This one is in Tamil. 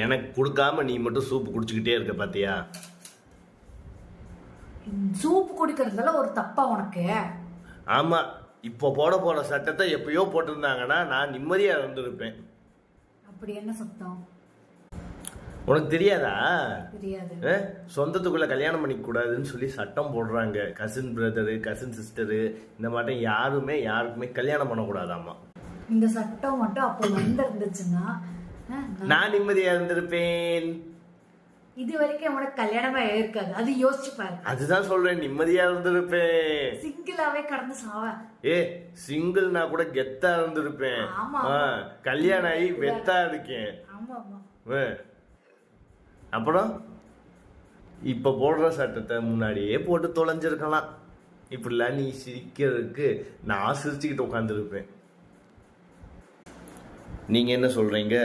எனக்கு கொடுக்காம நீ மட்டும் சூப் குடிச்சுக்கிட்டே இருக்க பாத்தியா? சூப் குடிக்கிறதுல ஒரு தப்பா உனக்கு? ஆமா, இப்போ போற சட்டத்தை எப்பயோ போட்டிருந்தாங்கன்னா நான் நிம்மதியா இருந்திருப்பேன். அப்படி என்ன சத்தம்? உனக்கு தெரியாதா? தெரியாது. சொந்தத்துக்குள்ள கல்யாணம் பண்ணிக்க கூடாதுன்னு சொல்லி சட்டம் போடுறாங்க. கசின் பிரதரு, கசின் சிஸ்டரு, இந்த மாதிரி யாருக்குமே கல்யாணம் பண்ணக்கூடாதாமா. இந்த சட்டம் மட்டும் அப்போ இருந்துச்சுன்னா நான் நிம்மதியா இருந்திருப்பேன். இது வரைக்கும் உனக்கு கல்யாணமா இருக்காது, அது யோசிச்சு பாரு. அதுதான் சொல்றேன், நிம்மதியா இருந்திருப்பேன். சிங்கிளாவே கடந்து சாவ. சிங்கிள்னா கூட கெத்தா இருந்திருப்பேன். கல்யாணம் ஆகி வெத்தா இருக்கேன். அப்புறம் இப்ப போடுற சட்டத்தை முன்னாடியே போட்டு தொலைஞ்சிருக்கலாம். இப்படிலாம் நீ சிரிக்கிறதுக்கு நான் சிரிச்சுக்கிட்டு உட்காந்துருப்பேன். நீங்க என்ன சொல்றீங்க?